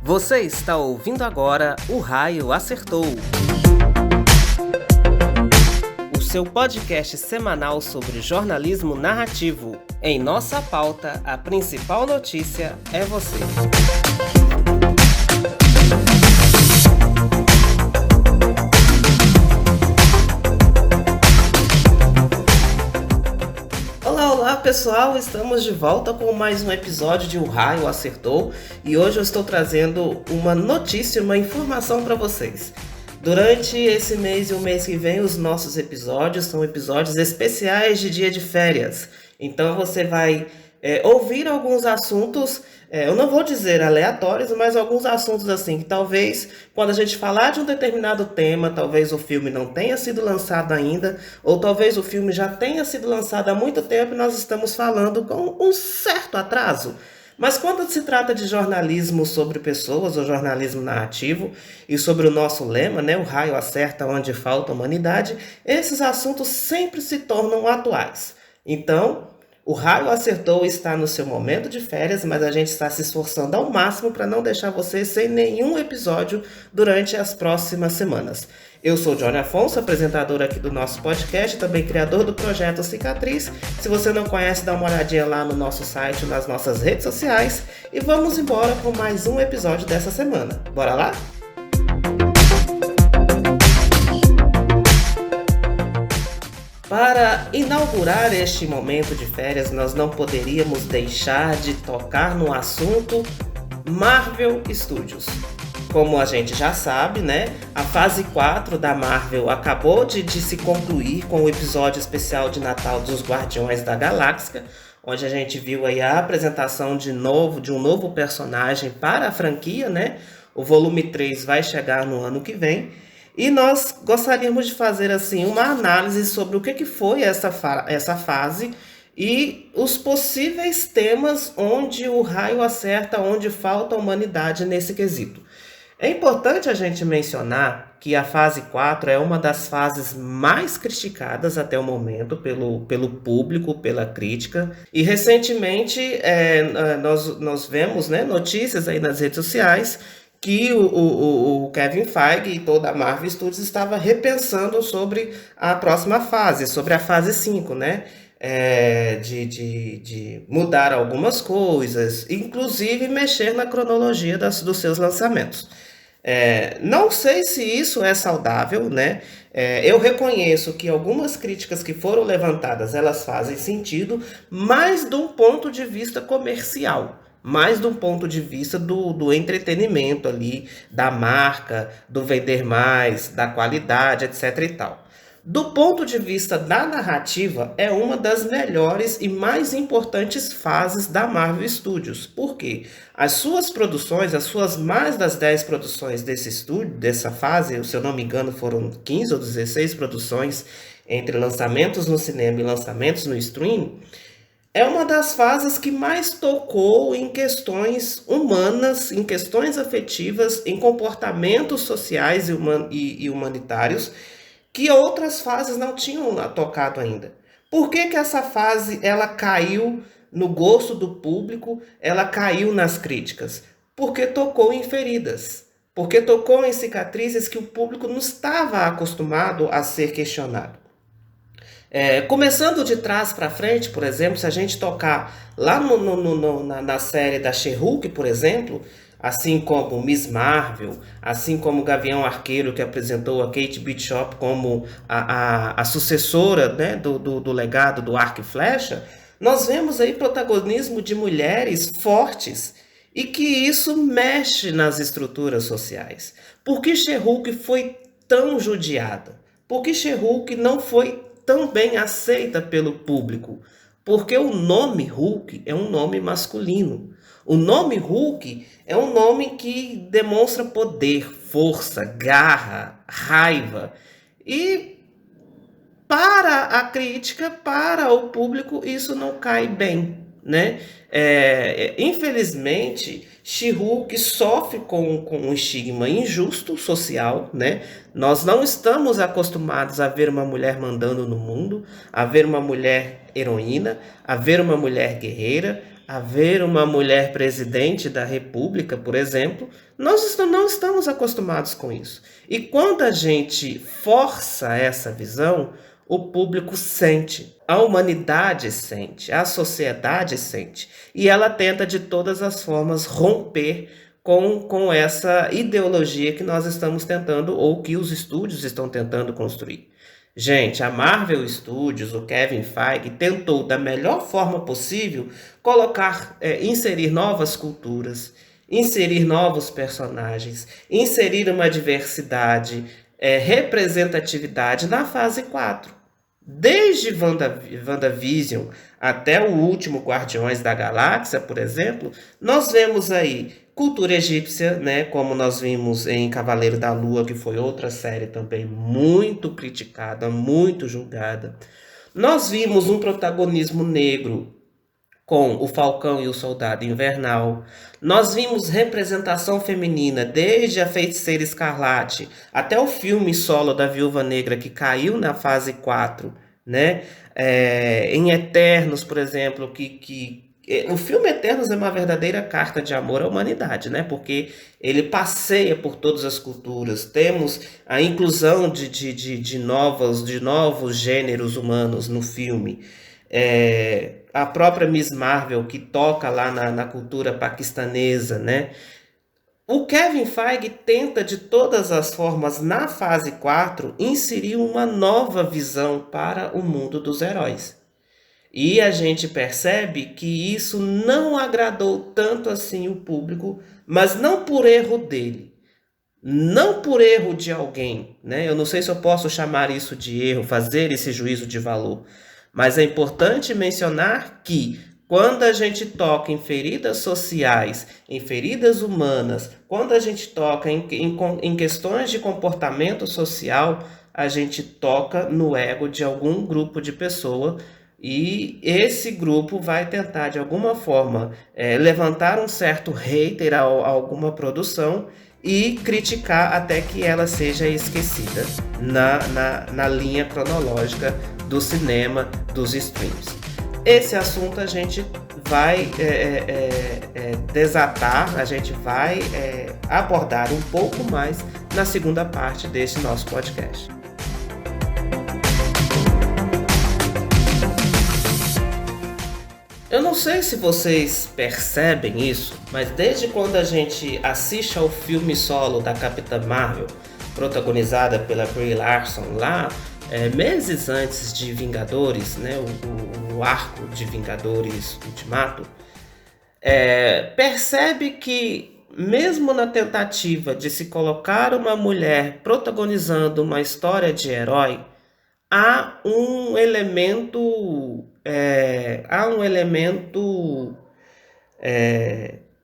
Você está ouvindo agora O Raio Acertou, o seu podcast semanal sobre jornalismo narrativo. Em nossa pauta, a principal notícia é você. Olá pessoal, estamos de volta com mais um episódio de O Raio Acertou e hoje eu estou trazendo uma notícia, uma informação para vocês. Durante esse mês e o mês que vem, os nossos episódios são episódios especiais de dia de férias. Então você vai ouvir alguns assuntos, eu não vou dizer aleatórios, mas alguns assuntos assim, que talvez quando a gente falar de um determinado tema, talvez o filme não tenha sido lançado ainda, ou talvez o filme já tenha sido lançado há muito tempo e nós estamos falando com um certo atraso. Mas quando se trata de jornalismo sobre pessoas, ou jornalismo narrativo, e sobre o nosso lema, né, o raio acerta onde falta humanidade, esses assuntos sempre se tornam atuais. Então, o Raio Acertou está no seu momento de férias, mas a gente está se esforçando ao máximo para não deixar você sem nenhum episódio durante as próximas semanas. Eu sou Johnny Afonso, apresentador aqui do nosso podcast, também criador do projeto Cicatriz. Se você não conhece, dá uma olhadinha lá no nosso site, nas nossas redes sociais. E vamos embora com mais um episódio dessa semana. Bora lá? Para inaugurar este momento de férias, nós não poderíamos deixar de tocar no assunto Marvel Studios. Como a gente já sabe, né, a fase 4 da Marvel acabou de se concluir com o episódio especial de Natal dos Guardiões da Galáxia, onde a gente viu aí a apresentação de um novo personagem para a franquia, né? O volume 3 vai chegar no ano que vem. E nós gostaríamos de fazer assim uma análise sobre o que foi essa fase e os possíveis temas onde o raio acerta, onde falta a humanidade nesse quesito. É importante a gente mencionar que a fase 4 é uma das fases mais criticadas até o momento pelo público, pela crítica. E recentemente nós vemos, né, notícias aí nas redes sociais que o Kevin Feige e toda a Marvel Studios estava repensando sobre a próxima fase, sobre a fase 5, né? De mudar algumas coisas, inclusive mexer na cronologia dos seus lançamentos. Não sei se isso é saudável, né? Eu reconheço que algumas críticas que foram levantadas, elas fazem sentido, mas de um ponto de vista comercial. Mais de um ponto de vista do entretenimento ali, da marca, do vender mais, da qualidade, etc e tal. Do ponto de vista da narrativa, é uma das melhores e mais importantes fases da Marvel Studios. Por quê? As suas produções, as suas mais das 10 produções desse estúdio, dessa fase, se eu não me engano foram 15 ou 16 produções, entre lançamentos no cinema e lançamentos no streaming, é uma das fases que mais tocou em questões humanas, em questões afetivas, em comportamentos sociais e humanitários, que outras fases não tinham tocado ainda. Por que essa fase ela caiu no gosto do público, ela caiu nas críticas? Porque tocou em feridas, porque tocou em cicatrizes que o público não estava acostumado a ser questionado. Começando de trás para frente, por exemplo, se a gente tocar lá na série da She-Hulk, por exemplo, assim como Miss Marvel, assim como o Gavião Arqueiro, que apresentou a Kate Bishop como a sucessora, né, do legado do Arco e Flecha, nós vemos aí protagonismo de mulheres fortes e que isso mexe nas estruturas sociais. Por que She-Hulk foi tão judiada? Por que She-Hulk não foi tão bem aceita pelo público? Porque o nome Hulk é um nome masculino. O nome Hulk é um nome que demonstra poder, força, garra, raiva. E para a crítica, para o público, isso não cai bem. né? Infelizmente, She-Hulk sofre com um estigma injusto social, né? Nós não estamos acostumados a ver uma mulher mandando no mundo, a ver uma mulher heroína, a ver uma mulher guerreira, a ver uma mulher presidente da República, por exemplo. Nós não estamos acostumados com isso. E quando a gente força essa visão, o público sente, a humanidade sente, a sociedade sente. E ela tenta de todas as formas romper com essa ideologia que nós estamos tentando, ou que os estúdios estão tentando construir. Gente, a Marvel Studios, o Kevin Feige, tentou da melhor forma possível colocar, inserir novas culturas, inserir novos personagens, inserir uma diversidade, representatividade na fase 4. Desde WandaVision até o último Guardiões da Galáxia, por exemplo, nós vemos aí cultura egípcia, né, como nós vimos em Cavaleiro da Lua, que foi outra série também muito criticada, muito julgada. Nós vimos um protagonismo negro com o Falcão e o Soldado Invernal. Nós vimos representação feminina desde a Feiticeira Escarlate até o filme solo da Viúva Negra, que caiu na fase 4, né? Em Eternos, por exemplo, o filme Eternos é uma verdadeira carta de amor à humanidade, né? Porque ele passeia por todas as culturas. Temos a inclusão de novos gêneros humanos no filme. A própria Miss Marvel, que toca lá na cultura paquistanesa, né? O Kevin Feige tenta de todas as formas, na fase 4, inserir uma nova visão para o mundo dos heróis. E a gente percebe que isso não agradou tanto assim o público, mas não por erro dele, não por erro de alguém, né? Eu não sei se eu posso chamar isso de erro, fazer esse juízo de valor, mas é importante mencionar que quando a gente toca em feridas sociais, em feridas humanas, quando a gente toca em questões de comportamento social, a gente toca no ego de algum grupo de pessoa, e esse grupo vai tentar de alguma forma levantar um certo hater a alguma produção e criticar até que ela seja esquecida na linha cronológica do cinema, dos streams. Esse assunto a gente vai desatar, a gente vai abordar um pouco mais na segunda parte desse nosso podcast. Eu não sei se vocês percebem isso, mas desde quando a gente assiste ao filme solo da Capitã Marvel, protagonizada pela Brie Larson lá, meses antes de Vingadores, né, o arco de Vingadores Ultimato, percebe que mesmo na tentativa de se colocar uma mulher protagonizando uma história de herói, há um elemento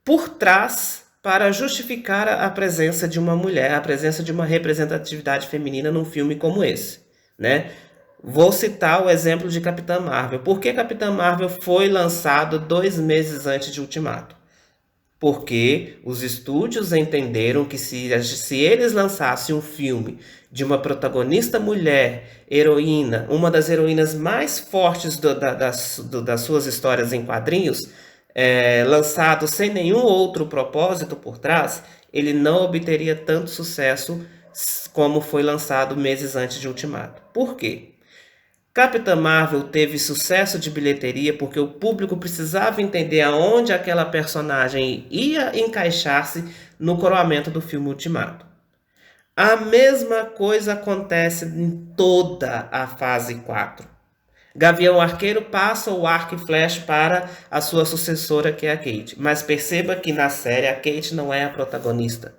por trás para justificar a presença de uma mulher, a presença de uma representatividade feminina num filme como esse, né? Vou citar o exemplo de Capitã Marvel. Por que Capitã Marvel foi lançado 2 meses antes de Ultimato? Porque os estúdios entenderam que se eles lançassem um filme de uma protagonista mulher, heroína, uma das heroínas mais fortes das suas histórias em quadrinhos, lançado sem nenhum outro propósito por trás, ele não obteria tanto sucesso como foi lançado meses antes de Ultimato. Por quê? Capitã Marvel teve sucesso de bilheteria porque o público precisava entender aonde aquela personagem ia encaixar-se no coroamento do filme Ultimato. A mesma coisa acontece em toda a fase 4. Gavião Arqueiro passa o arco e flecha para a sua sucessora, que é a Kate. Mas perceba que na série a Kate não é a protagonista.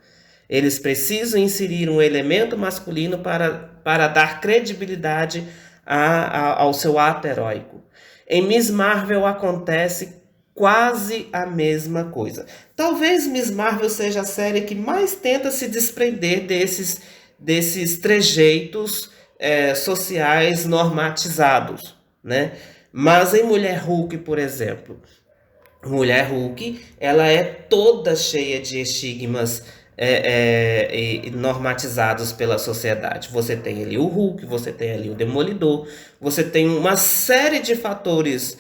Eles precisam inserir um elemento masculino para dar credibilidade ao seu ato heróico. Em Miss Marvel acontece quase a mesma coisa. Talvez Miss Marvel seja a série que mais tenta se desprender desses trejeitos sociais normatizados, né? Mas em Mulher Hulk, por exemplo, Mulher Hulk, ela é toda cheia de estigmas e normatizados pela sociedade. Você tem ali o Hulk, você tem ali o Demolidor, você tem uma série de fatores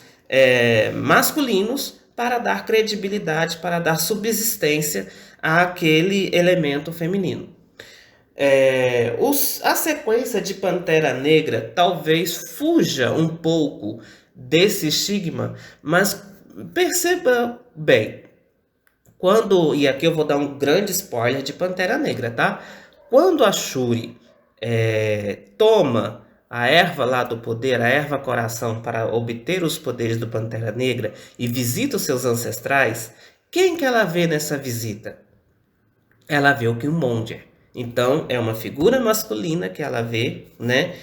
masculinos para dar credibilidade, para dar subsistência àquele elemento feminino. A sequência de Pantera Negra talvez fuja um pouco desse estigma, mas perceba bem, e aqui eu vou dar um grande spoiler de Pantera Negra, tá? Quando a Shuri toma a erva lá do poder, a erva coração, para obter os poderes do Pantera Negra e visita os seus ancestrais, quem que ela vê nessa visita? Ela vê o Killmonger. Então, é uma figura masculina que ela vê, né?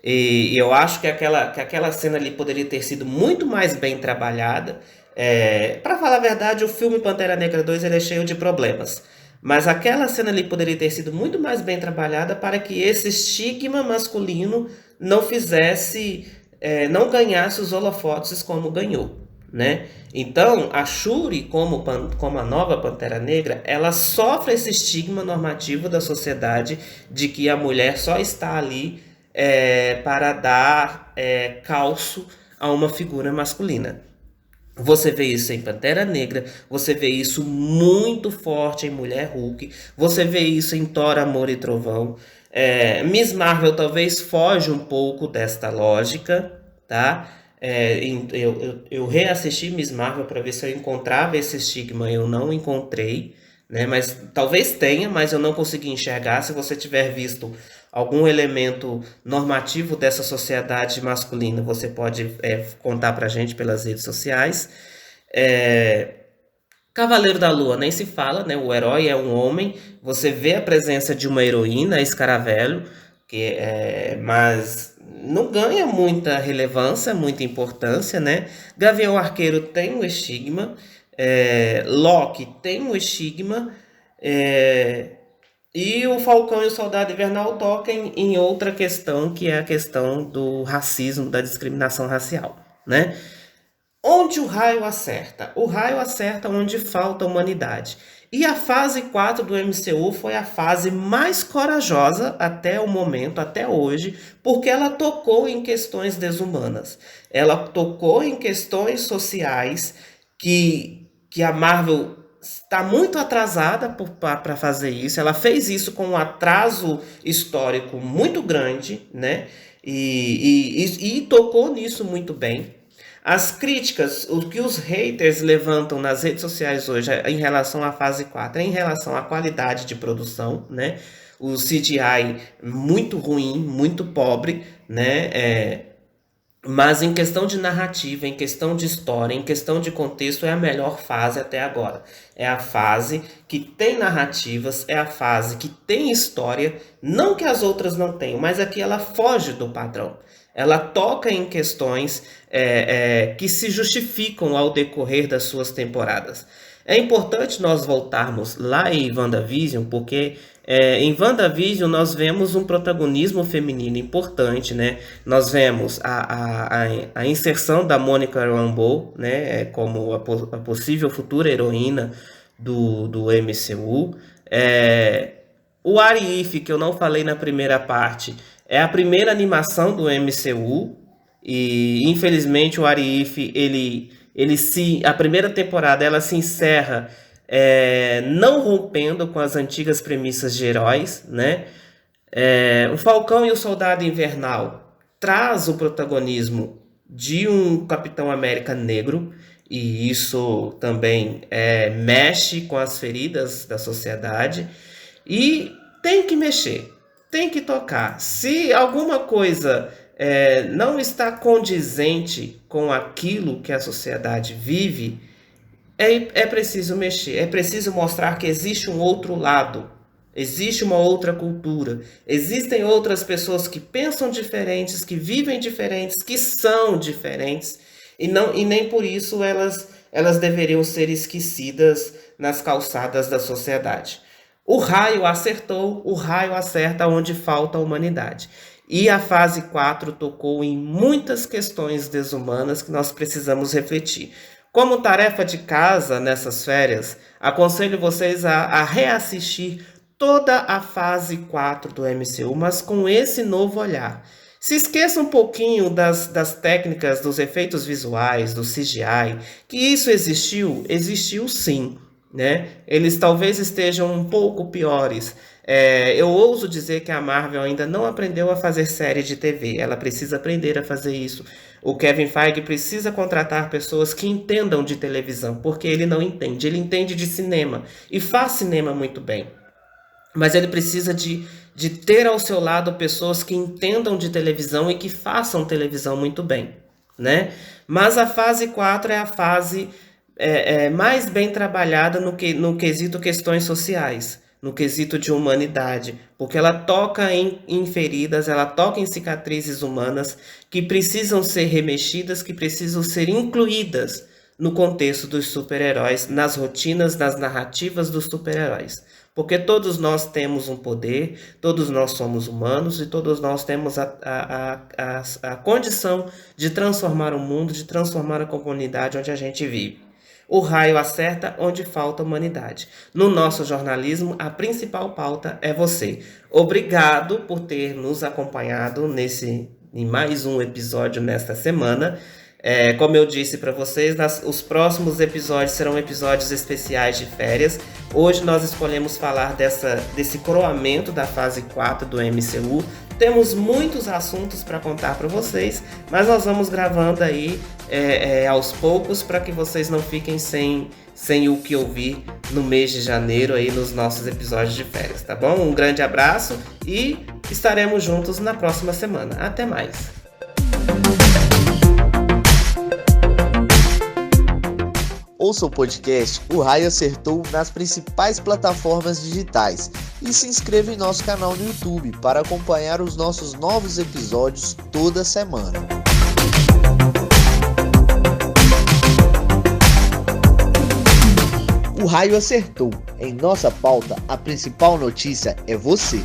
E eu acho que aquela cena ali poderia ter sido muito mais bem trabalhada. Para falar a verdade, o filme Pantera Negra 2 ele é cheio de problemas. Mas aquela cena ali poderia ter sido muito mais bem trabalhada para que esse estigma masculino não fizesse, não ganhasse os holofotes como ganhou, né? Então, a Shuri, como a nova Pantera Negra, ela sofre esse estigma normativo da sociedade de que a mulher só está ali para dar calço a uma figura masculina. Você vê isso em Pantera Negra, você vê isso muito forte em Mulher Hulk, você vê isso em Thor, Amor e Trovão. Miss Marvel talvez foge um pouco desta lógica, tá? Eu reassisti Miss Marvel para ver se eu encontrava esse estigma, eu não encontrei, né? Mas talvez tenha, mas eu não consegui enxergar. Se você tiver visto algum elemento normativo dessa sociedade masculina, você pode contar pra gente pelas redes sociais. É, Cavaleiro da Lua nem se fala, né? O herói é um homem. Você vê a presença de uma heroína, a Escaravelho, mas não ganha muita relevância, muita importância, né? Gavião Arqueiro tem um estigma, Loki tem um estigma, e o Falcão e o Soldado Invernal tocam em outra questão, que é a questão do racismo, da discriminação racial, né? Onde o raio acerta? O raio acerta onde falta humanidade. E a fase 4 do MCU foi a fase mais corajosa até o momento, até hoje, porque ela tocou em questões desumanas. Ela tocou em questões sociais que a Marvel está muito atrasada para fazer isso. Ela fez isso com um atraso histórico muito grande, né? E tocou nisso muito bem. As críticas, o que os haters levantam nas redes sociais hoje em relação à fase 4, em relação à qualidade de produção, né? O CGI muito ruim, muito pobre, né? Mas em questão de narrativa, em questão de história, em questão de contexto, é a melhor fase até agora. É a fase que tem narrativas, é a fase que tem história, não que as outras não tenham, mas aqui ela foge do padrão. Ela toca em questões que se justificam ao decorrer das suas temporadas. É importante nós voltarmos lá em WandaVision, porque em WandaVision nós vemos um protagonismo feminino importante, né? Nós vemos a inserção da Monica Rambeau, né? Como a possível futura heroína do MCU. O Arif, que eu não falei na primeira parte, é a primeira animação do MCU. E infelizmente o Arif, a primeira temporada ela se encerra não rompendo com as antigas premissas de heróis, né? O Falcão e o Soldado Invernal traz o protagonismo de um Capitão América negro, e isso também mexe com as feridas da sociedade, e tem que mexer, tem que tocar. Se alguma coisa não está condizente com aquilo que a sociedade vive, é preciso mexer, é preciso mostrar que existe um outro lado, existe uma outra cultura, existem outras pessoas que pensam diferentes, que vivem diferentes, que são diferentes, e nem por isso elas deveriam ser esquecidas nas calçadas da sociedade. O raio acertou, o raio acerta onde falta a humanidade. E a fase 4 tocou em muitas questões desumanas que nós precisamos refletir. Como tarefa de casa nessas férias, aconselho vocês a reassistir toda a fase 4 do MCU, mas com esse novo olhar. Se esqueça um pouquinho das técnicas, dos efeitos visuais, do CGI, que isso existiu, existiu sim, né? Eles talvez estejam um pouco piores. Eu ouso dizer que a Marvel ainda não aprendeu a fazer série de TV. Ela precisa aprender a fazer isso. O Kevin Feige precisa contratar pessoas que entendam de televisão, porque ele não entende. Ele entende de cinema e faz cinema muito bem. Mas ele precisa de ter ao seu lado pessoas que entendam de televisão e que façam televisão muito bem, né? Mas a fase 4 é a fase mais bem trabalhada no quesito questões sociais, no quesito de humanidade, porque ela toca em feridas, ela toca em cicatrizes humanas que precisam ser remexidas, que precisam ser incluídas no contexto dos super-heróis, nas rotinas, nas narrativas dos super-heróis. Porque todos nós temos um poder, todos nós somos humanos e todos nós temos a condição de transformar o mundo, de transformar a comunidade onde a gente vive. O raio acerta onde falta humanidade. No nosso jornalismo, a principal pauta é você. Obrigado por ter nos acompanhado em mais um episódio nesta semana. Como eu disse para vocês, os próximos episódios serão episódios especiais de férias. Hoje nós escolhemos falar desse coroamento da fase 4 do MCU. Temos muitos assuntos para contar para vocês, mas nós vamos gravando aí aos poucos para que vocês não fiquem sem o que ouvir no mês de janeiro aí nos nossos episódios de férias, tá bom? Um grande abraço e estaremos juntos na próxima semana. Até mais! Ouça o podcast O Raio Acertou nas principais plataformas digitais e se inscreva em nosso canal no YouTube para acompanhar os nossos novos episódios toda semana. O Raio Acertou. Em nossa pauta, a principal notícia é você.